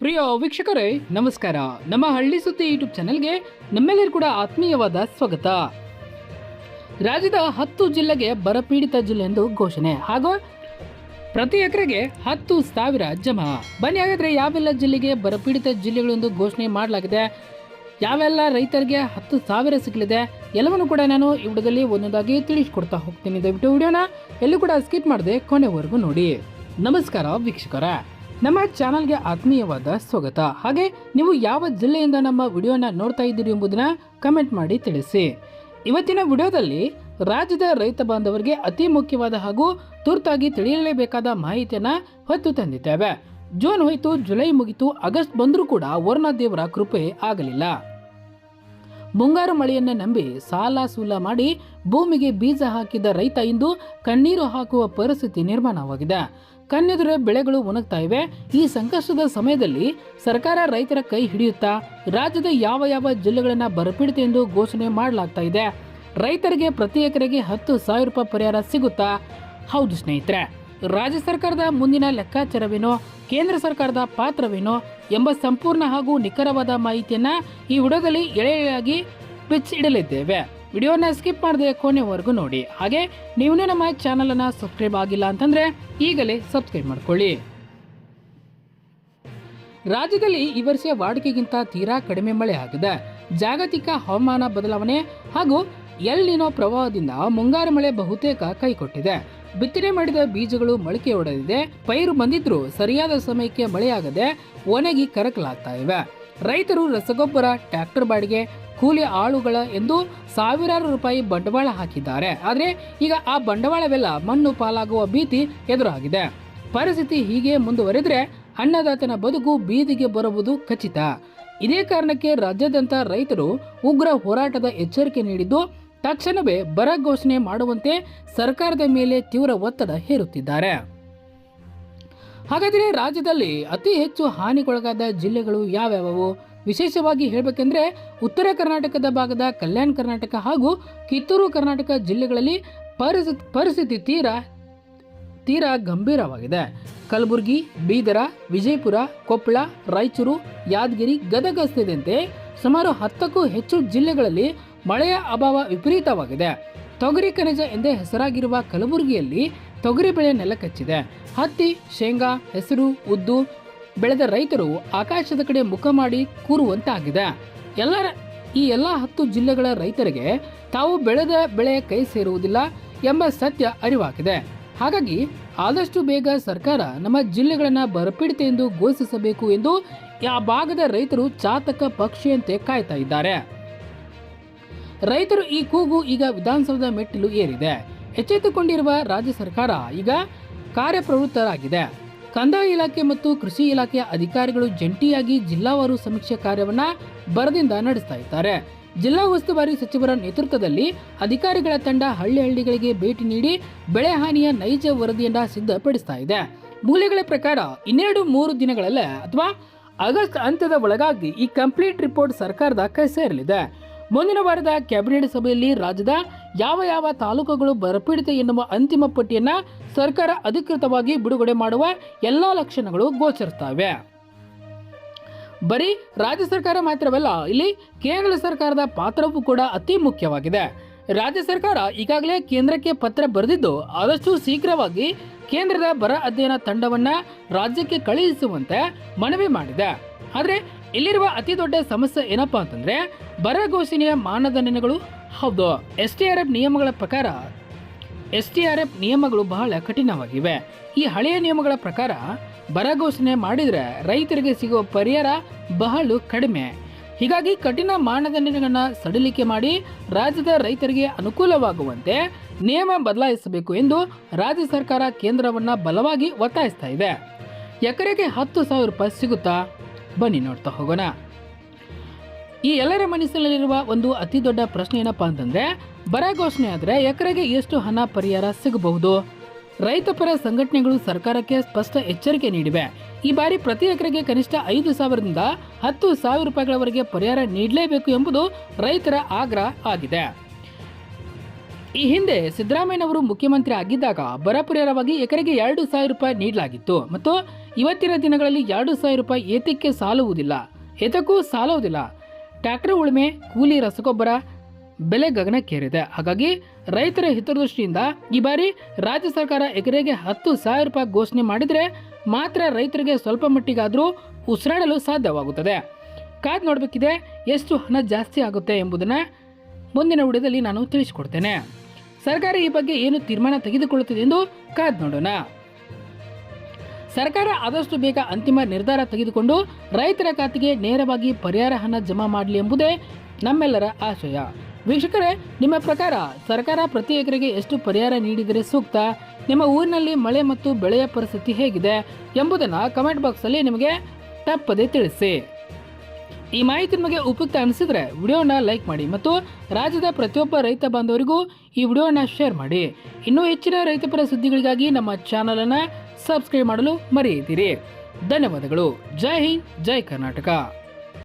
ಪ್ರಿಯ ವೀಕ್ಷಕರೇ ನಮಸ್ಕಾರ. ನಮ್ಮ ಹಳ್ಳಿ ಸುದ್ದಿ ಯೂಟ್ಯೂಬ್ ಚಾನೆಲ್ಗೆ ನಮ್ಮೆಲ್ಲರೂ ಕೂಡ ಆತ್ಮೀಯವಾದ ಸ್ವಾಗತ. ರಾಜ್ಯದ 10 ಜಿಲ್ಲೆಗೆ ಬರಪೀಡಿತ ಜಿಲ್ಲೆ ಎಂದು ಘೋಷಣೆ ಹಾಗೂ ಪ್ರತಿ ಎಕರೆಗೆ 10,000 ಜಮಾ. ಬನ್ನಿ ಹಾಗಾದ್ರೆ ಯಾವೆಲ್ಲ ಜಿಲ್ಲೆಗೆ ಬರಪೀಡಿತ ಜಿಲ್ಲೆಗಳು ಎಂದು ಘೋಷಣೆ ಮಾಡಲಾಗಿದೆ, ಯಾವೆಲ್ಲ ರೈತರಿಗೆ 10,000 ಸಿಗಲಿದೆ, ಎಲ್ಲವನ್ನು ಕೂಡ ನಾನು ಈ ವಿಡಿಯೋದಲ್ಲಿ ಒಂದೊಂದಾಗಿ ತಿಳಿಸ್ಕೊಡ್ತಾ ಹೋಗ್ತೀನಿ. ದಯವಿಟ್ಟು ವಿಡಿಯೋನ ಎಲ್ಲೂ ಕೂಡ ಸ್ಕಿಪ್ ಮಾಡದೆ ಕೊನೆವರೆಗೂ ನೋಡಿ. ನಮಸ್ಕಾರ ವೀಕ್ಷಕರ, ನಮ್ಮ ಚಾನಲ್ಗೆ ಆತ್ಮೀಯವಾದ ಸ್ವಾಗತ. ಹಾಗೆ ನೀವು ಯಾವ ಜಿಲ್ಲೆಯಿಂದ ನಮ್ಮ ವಿಡಿಯೋನ ನೋಡ್ತಾ ಇದ್ದೀರಿ ಎಂಬುದನ್ನ ಕಮೆಂಟ್ ಮಾಡಿ ತಿಳಿಸಿ. ಇವತ್ತಿನ ವಿಡಿಯೋದಲ್ಲಿ ರಾಜ್ಯದ ರೈತ ಬಾಂಧವರಿಗೆ ಅತಿ ಮುಖ್ಯವಾದ ಹಾಗೂ ತುರ್ತಾಗಿ ತಿಳಿಯಲೇಬೇಕಾದ ಮಾಹಿತಿಯನ್ನು ಹೊತ್ತು ತಂದಿದ್ದೇವೆ. ಜೂನ್ ಹೋಯಿತು, ಜುಲೈ ಮುಗಿತು, ಆಗಸ್ಟ್ ಬಂದರೂ ಕೂಡ ವರುಣ ದೇವರ ಕೃಪೆ ಆಗಲಿಲ್ಲ. ಮುಂಗಾರು ಮಳೆಯನ್ನೇ ನಂಬಿ ಸಾಲ ಸೂಲ ಮಾಡಿ ಭೂಮಿಗೆ ಬೀಜ ಹಾಕಿದ ರೈತ ಇಂದು ಕಣ್ಣೀರು ಹಾಕುವ ಪರಿಸ್ಥಿತಿ ನಿರ್ಮಾಣವಾಗಿದೆ. ಕಣ್ಣೆದುರೇ ಬೆಳೆಗಳು ಒಣಗ್ತಾ ಇವೆ. ಈ ಸಂಕಷ್ಟದ ಸಮಯದಲ್ಲಿ ಸರ್ಕಾರ ರೈತರ ಕೈ ಹಿಡಿಯುತ್ತಾ ರಾಜ್ಯದ ಯಾವ ಯಾವ ಜಿಲ್ಲೆಗಳನ್ನ ಬರಪೀಡಿತ ಎಂದು ಘೋಷಣೆ ಮಾಡಲಾಗ್ತಾ ಇದೆ. ರೈತರಿಗೆ ಪ್ರತಿ ಎಕರೆಗೆ 10,000 ರೂಪಾಯಿ ಪರಿಹಾರ ಸಿಗುತ್ತಾ? ಹೌದು ಸ್ನೇಹಿತರೆ, ರಾಜ್ಯ ಸರ್ಕಾರದ ಮುಂದಿನ ಲೆಕ್ಕಾಚಾರವೇನೋ, ಕೇಂದ್ರ ಸರ್ಕಾರದ ಪಾತ್ರವೇನೋ ಎಂಬ ಸಂಪೂರ್ಣ ಹಾಗೂ ನಿಖರವಾದ ಮಾಹಿತಿಯನ್ನ ಈ ವಿಡಿಯೋದಲ್ಲಿ ಎಳೆಯಾಗಿ ಬಿಚ್ಚಿಡಲಿದ್ದೇವೆ. ವಿಡಿಯೋನ ಸ್ಕಿಪ್ ಮಾಡದೆ ಕೊನೆವರೆಗೂ ನೋಡಿ. ಹಾಗೆ ನೀವು ನಮ್ಮ ಚಾನಲನ್ನು ಸಬ್ಸ್ಕ್ರೈಬ್ ಆಗಿಲ್ಲ ಅಂತಂದ್ರೆ ಈಗಲೇ ಸಬ್ಸ್ಕ್ರೈಬ್ ಮಾಡ್ಕೊಳ್ಳಿ. ರಾಜ್ಯದಲ್ಲಿ ಈ ವರ್ಷ ವಾಡಿಕೆಗಿಂತ ತೀರಾ ಕಡಿಮೆ ಮಳೆ ಆಗಿದೆ. ಜಾಗತಿಕ ಹವಾಮಾನ ಬದಲಾವಣೆ ಹಾಗೂ ಎಲ್ ನಿನೋ ಪ್ರವಾಹದಿಂದ ಮುಂಗಾರು ಮಳೆ ಬಹುತೇಕ ಕೈಕೊಟ್ಟಿದೆ. ಬಿತ್ತನೆ ಮಾಡಿದ ಬೀಜಗಳು ಮೊಳಕೆ ಹೊಡೆದಿದೆ. ಪೈರು ಬಂದಿದ್ರೂ ಸರಿಯಾದ ಸಮಯಕ್ಕೆ ಮಳೆಯಾಗದೆ ಒಣಗಿ ಕರಕಲಾಗ್ತಾ ಇವೆ. ರೈತರು ರಸಗೊಬ್ಬರ, ಟ್ರ್ಯಾಕ್ಟರ್ ಬಾಡಿಗೆ, ಕೂಲಿ ಆಳುಗಳ ಎಂದು ಸಾವಿರಾರು ರೂಪಾಯಿ ಬಂಡವಾಳ ಹಾಕಿದ್ದಾರೆ. ಆದರೆ ಈಗ ಆ ಬಂಡವಾಳವೆಲ್ಲ ಮಣ್ಣು ಪಾಲಾಗುವ ಭೀತಿ ಎದುರಾಗಿದೆ. ಪರಿಸ್ಥಿತಿ ಹೀಗೆ ಮುಂದುವರೆದರೆ ಅನ್ನದಾತನ ಬದುಕು ಬೀದಿಗೆ ಬರುವುದು ಖಚಿತ. ಇದೇ ಕಾರಣಕ್ಕೆ ರಾಜ್ಯಾದ್ಯಂತ ರೈತರು ಉಗ್ರ ಹೋರಾಟದ ಎಚ್ಚರಿಕೆ ನೀಡಿದ್ದು ತಕ್ಷಣವೇ ಬರ ಘೋಷಣೆ ಮಾಡುವಂತೆ ಸರ್ಕಾರದ ಮೇಲೆ ತೀವ್ರ ಒತ್ತಡ ಹೇರುತ್ತಿದ್ದಾರೆ. ಹಾಗಾದರೆ ರಾಜ್ಯದಲ್ಲಿ ಅತಿ ಹೆಚ್ಚು ಹಾನಿಗೊಳಗಾದ ಜಿಲ್ಲೆಗಳು ಯಾವ್ಯಾವು? ವಿಶೇಷವಾಗಿ ಹೇಳಬೇಕೆಂದ್ರೆ ಉತ್ತರ ಕರ್ನಾಟಕದ ಭಾಗದ ಕಲ್ಯಾಣ ಕರ್ನಾಟಕ ಹಾಗೂ ಕಿತ್ತೂರು ಕರ್ನಾಟಕ ಜಿಲ್ಲೆಗಳಲ್ಲಿ ಪರಿಸ್ಥಿತಿ ತೀರಾ ಗಂಭೀರವಾಗಿದೆ. ಕಲಬುರಗಿ, ಬೀದರ, ವಿಜಯಪುರ, ಕೊಪ್ಪಳ, ರಾಯಚೂರು, ಯಾದಗಿರಿ, ಗದಗ ಸೇರಿದಂತೆ ಸುಮಾರು 10ಕ್ಕೂ ಹೆಚ್ಚು ಜಿಲ್ಲೆಗಳಲ್ಲಿ ಮಳೆಯ ಅಭಾವ ವಿಪರೀತವಾಗಿದೆ. ತೊಗರಿ ಖನಿಜ ಎಂದೇ ಹೆಸರಾಗಿರುವ ಕಲಬುರಗಿಯಲ್ಲಿ ತೊಗರಿ ಬೆಳೆ ನೆಲಕಚ್ಚಿದೆ. ಹತ್ತಿ, ಶೇಂಗಾ, ಹೆಸರು, ಉದ್ದು ಬೆಳೆದ ರೈತರು ಆಕಾಶದ ಕಡೆ ಮುಖ ಮಾಡಿ ಕೂರುವಂತಾಗಿದೆ. ಈ ಎಲ್ಲ 10 ಜಿಲ್ಲೆಗಳ ರೈತರಿಗೆ ತಾವು ಬೆಳೆದ ಬೆಳೆ ಕೈ ಸೇರುವುದಿಲ್ಲ ಎಂಬ ಸತ್ಯ ಅರಿವಾಗಿದೆ. ಹಾಗಾಗಿ ಆದಷ್ಟು ಬೇಗ ಸರ್ಕಾರ ನಮ್ಮ ಜಿಲ್ಲೆಗಳನ್ನು ಬರಪೀಡಿತ ಎಂದು ಘೋಷಿಸಬೇಕು ಎಂದು ಆ ಭಾಗದ ರೈತರು ಚಾತಕ ಪಕ್ಷಿಯಂತೆ ಕಾಯ್ತಾ ಇದ್ದಾರೆ. ರೈತರು ಈ ಕೂಗು ಈಗ ವಿಧಾನಸೌಧದ ಮೆಟ್ಟಿಲು ಏರಿದೆ. ಎಚ್ಚೆತ್ತುಕೊಂಡಿರುವ ರಾಜ್ಯ ಸರ್ಕಾರ ಈಗ ಕಾರ್ಯಪ್ರವೃತ್ತರಾಗಿದೆ. ಕಂದಾಯ ಇಲಾಖೆ ಮತ್ತು ಕೃಷಿ ಇಲಾಖೆಯ ಅಧಿಕಾರಿಗಳು ಜಂಟಿಯಾಗಿ ಜಿಲ್ಲಾವಾರು ಸಮೀಕ್ಷೆ ಕಾರ್ಯವನ್ನ ಭರದಿಂದ ನಡೆಸ್ತಾ ಇದ್ದಾರೆ. ಜಿಲ್ಲಾ ಉಸ್ತುವಾರಿ ಸಚಿವರ ನೇತೃತ್ವದಲ್ಲಿ ಅಧಿಕಾರಿಗಳ ತಂಡ ಹಳ್ಳಿಗಳಿಗೆ ಭೇಟಿ ನೀಡಿ ಬೆಳೆ ಹಾನಿಯ ನೈಜ ವರದಿಯನ್ನ ಸಿದ್ಧಪಡಿಸ್ತಾ ಇದೆ. ಮೂಲಗಳ ಪ್ರಕಾರ 2-3 ದಿನಗಳಲ್ಲೇ ಅಥವಾ ಆಗಸ್ಟ್ ಅಂತ್ಯದ ಒಳಗಾಗಿ ಈ ಕಂಪ್ಲೀಟ್ ರಿಪೋರ್ಟ್ ಸರ್ಕಾರದ ಕೈ ಸೇರಲಿದೆ. ಮುಂದಿನ ವಾರದ ಕ್ಯಾಬಿನೆಟ್ ಸಭೆಯಲ್ಲಿ ರಾಜ್ಯದ ಯಾವ ತಾಲೂಕುಗಳು ಬರಪೀಡಿತ ಎನ್ನುವ ಅಂತಿಮ ಪಟ್ಟಿಯನ್ನ ಸರ್ಕಾರ ಅಧಿಕೃತವಾಗಿ ಬಿಡುಗಡೆ ಮಾಡುವ ಎಲ್ಲಾ ಲಕ್ಷಣಗಳು ಗೋಚರಿಸುತ್ತವೆ. ಬರೀ ರಾಜ್ಯ ಸರ್ಕಾರ ಮಾತ್ರವಲ್ಲ, ಇಲ್ಲಿ ಕೇಂದ್ರ ಸರ್ಕಾರದ ಪಾತ್ರವೂ ಕೂಡ ಅತಿ ಮುಖ್ಯವಾಗಿದೆ. ರಾಜ್ಯ ಸರ್ಕಾರ ಈಗಾಗಲೇ ಕೇಂದ್ರಕ್ಕೆ ಪತ್ರ ಬರೆದಿದ್ದು ಆದಷ್ಟು ಶೀಘ್ರವಾಗಿ ಕೇಂದ್ರದ ಬರ ಅಧ್ಯಯನ ತಂಡವನ್ನ ರಾಜ್ಯಕ್ಕೆ ಕಳುಹಿಸುವಂತೆ ಮನವಿ ಮಾಡಿದೆ. ಆದರೆ ಇಲ್ಲಿರುವ ಅತಿ ದೊಡ್ಡ ಸಮಸ್ಯೆ ಏನಪ್ಪಾ ಅಂತಂದ್ರೆ ಬರ ಘೋಷಣೆಯ ಮಾನದಂಡಗಳು. ಹೌದು, STRF ನಿಯಮಗಳ ಪ್ರಕಾರ STRF ನಿಯಮಗಳು ಬಹಳ ಕಠಿಣವಾಗಿವೆ. ಈ ಹಳೆಯ ನಿಯಮಗಳ ಪ್ರಕಾರ ಬರ ಘೋಷಣೆ ಮಾಡಿದರೆ ರೈತರಿಗೆ ಸಿಗುವ ಪರಿಹಾರ ಬಹಳ ಕಡಿಮೆ. ಹೀಗಾಗಿ ಕಠಿಣ ಮಾನದಂಡಗಳನ್ನ ಸಡಿಲಿಕೆ ಮಾಡಿ ರಾಜ್ಯದ ರೈತರಿಗೆ ಅನುಕೂಲವಾಗುವಂತೆ ನಿಯಮ ಬದಲಾಯಿಸಬೇಕು ಎಂದು ರಾಜ್ಯ ಸರ್ಕಾರ ಕೇಂದ್ರವನ್ನ ಬಲವಾಗಿ ಒತ್ತಾಯಿಸ್ತಾ ಇದೆ. ಎಕರೆಗೆ 10,000 ರೂಪಾಯಿ ಸಿಗುತ್ತಾ? ಬನ್ನಿ ನೋಡ್ತಾ ಹೋಗೋಣ. ಈ ಎಲ್ಲರ ಮನಸ್ಸಿನಲ್ಲಿರುವ ಒಂದು ಅತಿ ದೊಡ್ಡ ಪ್ರಶ್ನೆ ಏನಪ್ಪಾ ಅಂತಂದ್ರೆ ಬರ ಘೋಷಣೆ ಆದ್ರೆ ಎಕರೆಗೆ ಎಷ್ಟು ಹಣ ಪರಿಹಾರ ಸಿಗಬಹುದು? ರೈತಪರ ಸಂಘಟನೆಗಳು ಸರ್ಕಾರಕ್ಕೆ ಸ್ಪಷ್ಟ ಎಚ್ಚರಿಕೆ ನೀಡಿವೆ. ಈ ಬಾರಿ ಪ್ರತಿ ಎಕರೆಗೆ ಕನಿಷ್ಠ 5,000ರಿಂದ 10,000 ರೂಪಾಯಿಗಳವರೆಗೆ ಪರಿಹಾರ ನೀಡಲೇಬೇಕು ಎಂಬುದು ರೈತರ ಆಗ್ರಹ ಆಗಿದೆ. ಈ ಹಿಂದೆ ಸಿದ್ದರಾಮಯ್ಯನವರು ಮುಖ್ಯಮಂತ್ರಿ ಆಗಿದ್ದಾಗ ಬರ ಪರಿಹಾರವಾಗಿ ಎಕರೆಗೆ 2,000 ರೂಪಾಯಿ ನೀಡಲಾಗಿತ್ತು ಮತ್ತು ಇವತ್ತಿನ ದಿನಗಳಲ್ಲಿ 2,000 ರೂಪಾಯಿ ಏತಕ್ಕೆ ಸಾಲುವುದಿಲ್ಲ. ಟ್ರ್ಯಾಕ್ಟರ್ ಉಳುಮೆ, ಕೂಲಿ, ರಸಗೊಬ್ಬರ ಬೆಲೆ ಗಗನಕ್ಕೇರಿದೆ. ಹಾಗಾಗಿ ರೈತರ ಹಿತದೃಷ್ಟಿಯಿಂದ ಈ ಬಾರಿ ರಾಜ್ಯ ಸರ್ಕಾರ ಎಕರೆಗೆ 10,000 ರೂಪಾಯಿ ಘೋಷಣೆ ಮಾಡಿದರೆ ಮಾತ್ರ ರೈತರಿಗೆ ಸ್ವಲ್ಪ ಮಟ್ಟಿಗಾದರೂ ಉಸಿರಾಡಲು ಸಾಧ್ಯವಾಗುತ್ತದೆ. ಕಾದು ನೋಡಬೇಕಿದೆ ಎಷ್ಟು ಹಣ ಜಾಸ್ತಿ ಆಗುತ್ತೆ ಎಂಬುದನ್ನು ಮುಂದಿನ ವಿಡಿಯೋದಲ್ಲಿ ನಾನು ತಿಳಿಸಿಕೊಡ್ತೇನೆ. ಸರ್ಕಾರ ಈ ಬಗ್ಗೆ ಏನು ತೀರ್ಮಾನ ತೆಗೆದುಕೊಳ್ಳುತ್ತದೆ ಎಂದು ಕಾದು ನೋಡೋಣ. ಸರ್ಕಾರ ಆದಷ್ಟು ಬೇಗ ಅಂತಿಮ ನಿರ್ಧಾರ ತೆಗೆದುಕೊಂಡು ರೈತರ ಖಾತೆಗೆ ನೇರವಾಗಿ ಪರಿಹಾರ ಹಣ ಜಮಾ ಮಾಡಲಿ ಎಂಬುದೇ ನಮ್ಮೆಲ್ಲರ ಆಶಯ. ವೀಕ್ಷಕರೇ, ನಿಮ್ಮ ಪ್ರಕಾರ ಸರ್ಕಾರ ಪ್ರತಿ ಎಕರೆಗೆ ಎಷ್ಟು ಪರಿಹಾರ ನೀಡಿದರೆ ಸೂಕ್ತ? ನಿಮ್ಮ ಊರಿನಲ್ಲಿ ಮಳೆ ಮತ್ತು ಬೆಳೆಯ ಪರಿಸ್ಥಿತಿ ಹೇಗಿದೆ ಎಂಬುದನ್ನು ಕಮೆಂಟ್ ಬಾಕ್ಸಲ್ಲಿ ನಿಮಗೆ ತಪ್ಪದೆ ತಿಳಿಸಿ. ಈ ಮಾಹಿತಿ ನಿಮಗೆ ಉಪಯುಕ್ತ ಅನಿಸಿದರೆ ವಿಡಿಯೋನ ಲೈಕ್ ಮಾಡಿ ಮತ್ತು ರಾಜ್ಯದ ಪ್ರತಿಯೊಬ್ಬ ರೈತ ಬಾಂಧವರಿಗೂ ಈ ವಿಡಿಯೋನ ಶೇರ್ ಮಾಡಿ. ಇನ್ನೂ ಹೆಚ್ಚಿನ ರೈತಪರ ಸುದ್ದಿಗಳಿಗಾಗಿ ನಮ್ಮ ಚಾನಲನ್ನು ಸಬ್ಸ್ಕ್ರೈಬ್ ಮಾಡಲು ಮರೆಯದಿರಿ. ಧನ್ಯವಾದಗಳು. ಜೈ ಹಿಂದ್, ಜೈ ಕರ್ನಾಟಕ.